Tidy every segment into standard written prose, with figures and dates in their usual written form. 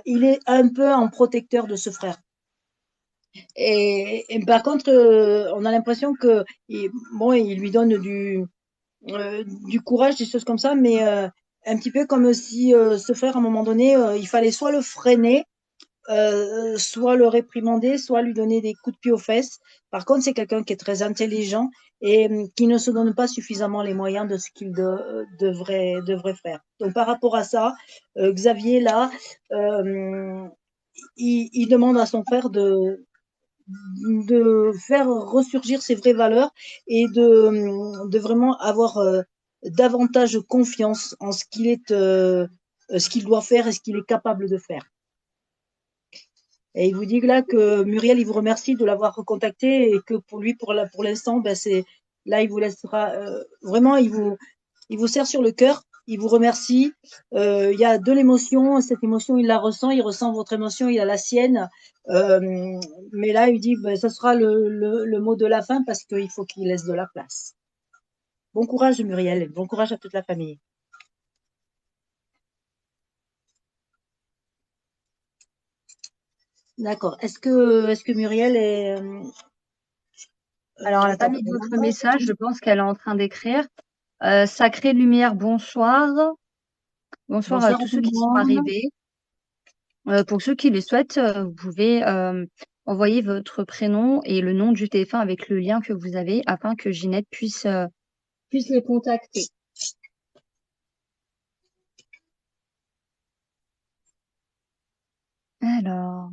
il est un peu en protecteur de ce frère. Et par contre, on a l'impression que, bon, il lui donne du courage, des choses comme ça, mais un petit peu comme si ce frère, à un moment donné, il fallait soit le freiner, soit le réprimander, soit lui donner des coups de pied aux fesses. Par contre, c'est quelqu'un qui est très intelligent et qui ne se donne pas suffisamment les moyens de ce qu'il devrait faire. Donc, par rapport à ça, Xavier, là, euh, il demande à son frère de faire ressurgir ses vraies valeurs et de vraiment avoir davantage confiance en ce qu'il doit faire et ce qu'il est capable de faire. Et il vous dit là que Muriel, il vous remercie de l'avoir recontacté et que pour lui, pour l'instant, ben c'est là, il vous laissera vraiment, il vous serre sur le cœur, il vous remercie. Il y a de l'émotion, cette émotion, il ressent votre émotion, il a la sienne. Mais là, il dit, ben, ça sera le mot de la fin parce qu'il faut qu'il laisse de la place. Bon courage, Muriel. Bon courage à toute la famille. D'accord. Est-ce que Muriel Alors, elle n'a est pas encore mis d'autres là? messages. Je pense qu'elle est en train d'écrire. Sacrée Lumière, bonsoir. Bonsoir à Bonsoir à tous tout ceux le qui sont monde. arrivés. Pour ceux qui le souhaitent, vous pouvez envoyer votre prénom et le nom du téléphone avec le lien que vous avez afin que Ginette puisse les contacter. Alors,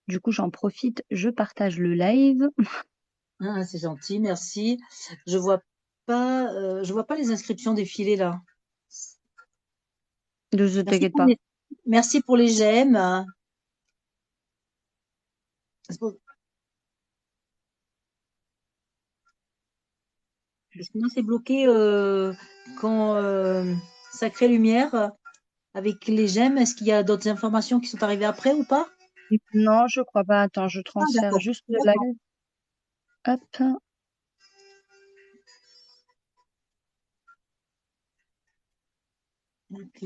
du coup, j'en profite, je partage le live. Ah, c'est gentil, merci. Je vois je vois pas les inscriptions défiler là. Ne Merci t'inquiète pour pas. merci pour les j'aime. Parce que moi, c'est bloqué quand Sacrée Lumière avec les j'aime. Est-ce qu'il y a d'autres informations qui sont arrivées après ou pas? Non, je crois pas. Attends, je Ah, transfère d'accord. juste le D'accord. live. Hop. Ok.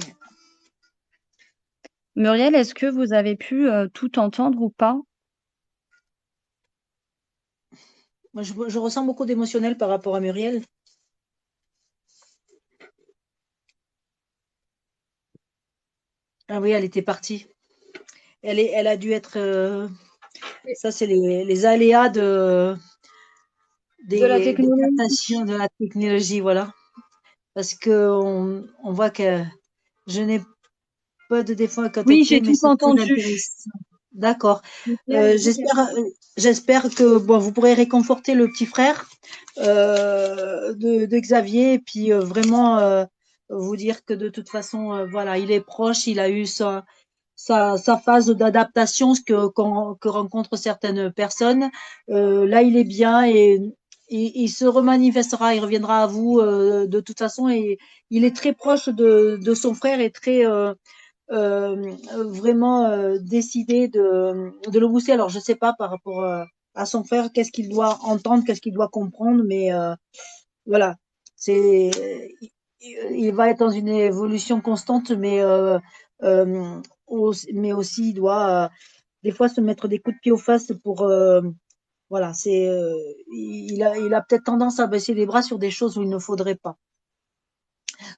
Muriel, est-ce que vous avez pu tout entendre ou pas? Moi, je ressens beaucoup d'émotionnel par rapport à Muriel. Ah oui, elle était partie. Elle a dû être. Ça, c'est les aléas De la des technologie. captations de la technologie, voilà. Parce que on voit que je n'ai pas de défaut à Oui, j'ai contacter, mais tout c'est très entendu. intéressant. D'accord. Muriel a dit qu'elle J'espère, j'espère que bon, vous pourrez réconforter le petit frère de Xavier et puis vraiment vous dire que de toute façon, voilà, il est proche, il a eu sa phase d'adaptation que rencontrent certaines personnes. Là, il est bien et il se remanifestera, il reviendra à vous de toute façon et il est très proche de son frère et très vraiment décidé de le booster. Alors, je sais pas par rapport à son frère, qu'est-ce qu'il doit entendre, qu'est-ce qu'il doit comprendre, mais voilà, c'est, il va être dans une évolution constante, mais aussi il doit des fois se mettre des coups de pied aux fesses pour, voilà, il a peut-être tendance à baisser les bras sur des choses où il ne faudrait pas.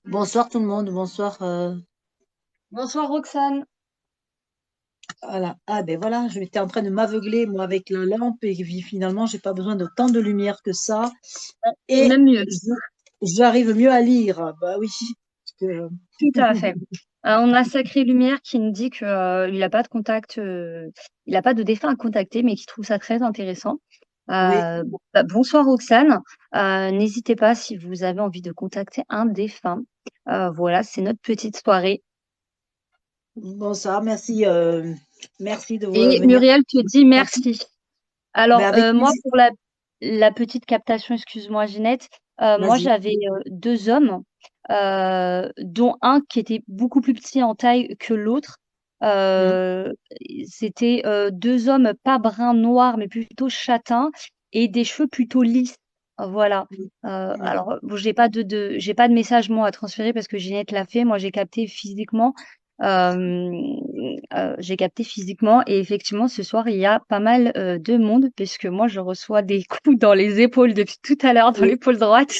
Bonsoir tout le monde, bonsoir. Bonsoir Roxane. Voilà. Ah ben voilà, j'étais en train de m'aveugler moi avec la lampe et puis finalement j'ai pas besoin de tant de lumière que ça C'est et même mieux. j'arrive mieux à lire. Bah oui, parce que Tout à fait. On a Sacré Lumière qui nous dit que il n'a pas de contact, il n'a pas de défunt à contacter, mais qui trouve ça très intéressant. oui. Bonsoir Roxane. N'hésitez pas si vous avez envie de contacter un défunt. Voilà, c'est notre petite soirée. Bon ça, merci, merci de Et venir. Muriel te dit merci. Mais Alors, avec moi, plaisir. pour la petite captation, excuse-moi, Ginette, moi, Vas-y. j'avais deux hommes, dont un qui était beaucoup plus petit en taille que l'autre. Mm, Euh, C'était deux hommes pas brun noir, mais plutôt châtain, et des cheveux plutôt lisses. Voilà. mm, mm. Alors, bon, j'ai pas de message, moi, à transférer parce que Ginette l'a fait. Moi, j'ai capté physiquement. euh, j'ai capté physiquement. Et effectivement, ce soir, il y a pas mal de monde, puisque moi, je reçois des coups dans les épaules depuis tout à l'heure, dans Oui, l'épaule droite.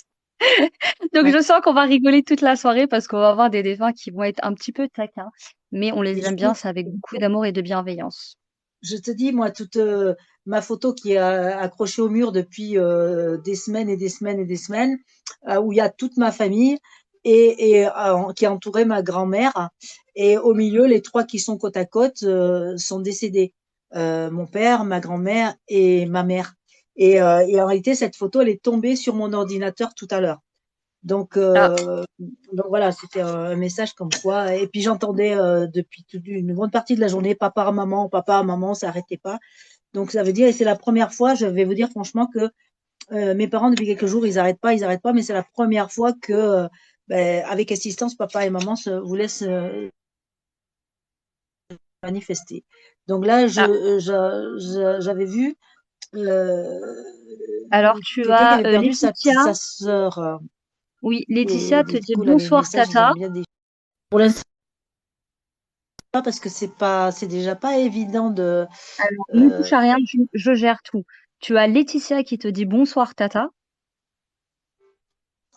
Donc, ouais. je sens qu'on va rigoler toute la soirée parce qu'on va avoir des défunts qui vont être un petit peu taquins, mais on les Mais je aime bien, peux, c'est avec beaucoup d'amour et de bienveillance. je te dis, moi, toute ma photo qui est accrochée au mur depuis des semaines et des semaines et des semaines, où il y a toute ma famille et qui a entouré ma grand-mère. Et au milieu, les trois qui sont côte à côte sont décédés. Mon père, ma grand-mère et ma mère. Et en réalité, cette photo, elle est tombée sur mon ordinateur tout à l'heure. Donc, Ah, euh, donc voilà, c'était un message comme quoi. Et puis j'entendais depuis une bonne partie de la journée, papa, maman, ça arrêtait pas. Donc ça veut dire, et c'est la première fois, je vais vous dire franchement que mes parents depuis quelques jours, ils arrêtent pas, mais c'est la première fois que, ben, avec assistance, papa et maman vous laissent manifester. Donc là, ah. j'avais vu euh, Alors, tu quelqu'un qui as avait perdu Laetitia. sa sœur. Oui, Et Laetitia te du dit coup, là, les bonsoir, messages, ils ont Tata. bien des. Pour l'instant, pas parce que c'est déjà pas évident de. Alors, ne touche euh, à rien, je gère tout. Tu as Laetitia qui te dit bonsoir, Tata.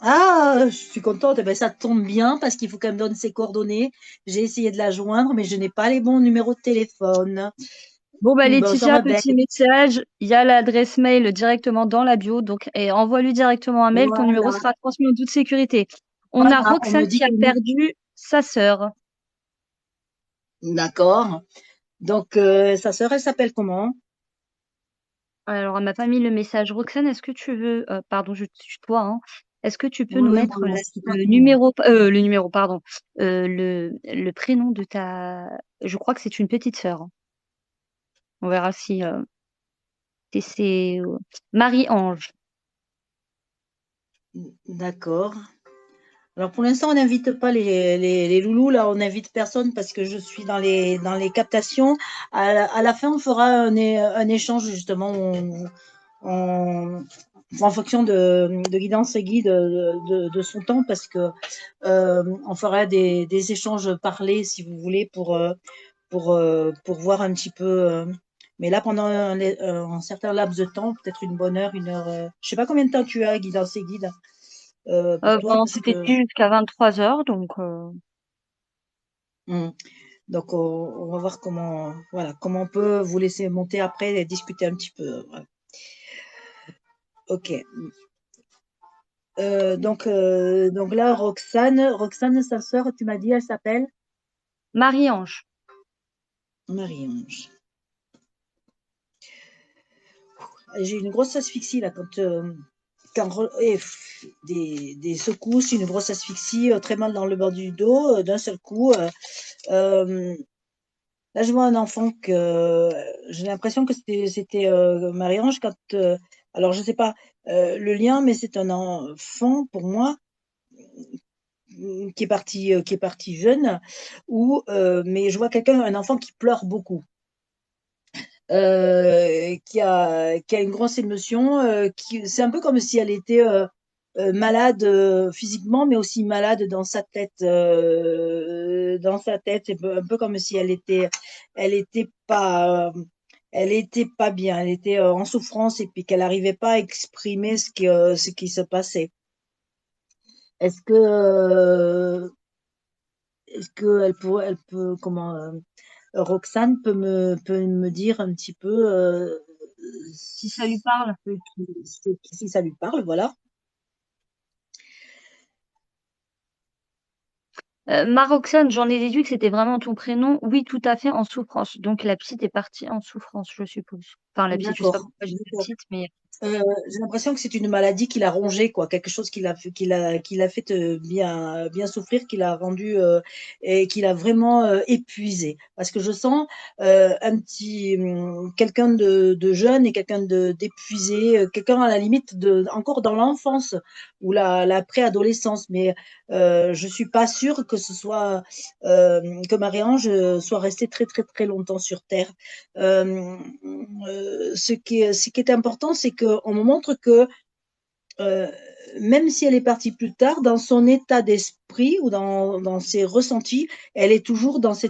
Ah, je suis contente. Eh ben, ça tombe bien parce qu'il faut qu'elle me donne ses coordonnées. J'ai essayé de la joindre, mais je n'ai pas les bons numéros de téléphone. Bon, bah, Bon, ça Laetitia, m'embête. petit message. Il y a l'adresse mail directement dans la bio. Donc, et envoie-lui directement un mail. Ton numéro Voilà, sera transmis en toute sécurité. On a voilà. On Roxane me dit qui a que nous. perdu sa sœur. D'accord. Donc, sa sœur, elle s'appelle comment? Alors, elle m'a pas mis le message. Roxane, est-ce que tu veux, pardon, je tutoie, hein. Est-ce que tu peux Oui, nous oui, mettre bon, c'est pas le numéro, pardon, le prénom de ta, je crois que c'est une petite sœur, hein. On verra si, c'est Marie-Ange. d'accord. Alors pour l'instant, on n'invite pas les loulous, là, on n'invite personne parce que je suis dans les captations. À la fin, on fera un échange justement en, en fonction de Guidance et Guide de son temps parce que on fera des échanges parlés si vous voulez pour voir un petit peu. Mais là, pendant un certain laps de temps, peut-être une bonne heure, une heure. Je sais pas combien de temps tu as, Guidance et Guide, pour toi, Bon, parce c'était que. dit jusqu'à 23 heures, donc, Hmm. Donc, on va voir voilà, comment on peut vous laisser monter après et discuter un petit peu. Voilà. Ok. Donc là, Roxane, sa sœur, tu m'as dit, elle s'appelle Marie-Ange. Marie-Ange. J'ai une grosse asphyxie là des secousses, une grosse asphyxie, très mal dans le bas du dos, d'un seul coup. Euh, Là, je vois un enfant que j'ai l'impression que c'était Marie-Ange quand. Alors, je sais pas le lien, mais c'est un enfant pour moi qui est parti jeune. Mais je vois un enfant qui pleure beaucoup, qui a une grosse émotion. C'est un peu comme si elle était malade physiquement, mais aussi malade dans sa tête. Dans sa tête, c'est un peu comme si elle était pas, elle était pas bien. Elle était en souffrance et puis qu'elle n'arrivait pas à exprimer ce qui se passait. Est-ce que, euh, est-ce que elle peut, comment, Roxane peut me dire un petit peu Si ça lui parle. si ça lui parle, voilà. Maroxane, j'en ai déduit que c'était vraiment ton prénom. Oui, tout à fait, en souffrance. Donc la petite est partie en souffrance, je suppose. Enfin, la petite, je sais pas D'accord. pourquoi je dis petite, mais J'ai l'impression que c'est une maladie qui l'a rongé, quoi, quelque chose qui l'a fait bien souffrir, qui l'a rendu et qui l'a vraiment épuisé. Parce que je sens quelqu'un de jeune et quelqu'un d'épuisé, quelqu'un à la limite encore dans l'enfance ou la préadolescence. Mais je suis pas sûre que ce soit que Marie-Ange soit restée très très très longtemps sur Terre. Euh, ce qui est important, c'est qu'on me montre que euh, même si elle est partie plus tard, dans son état d'esprit ou dans ses ressentis, elle est toujours dans cette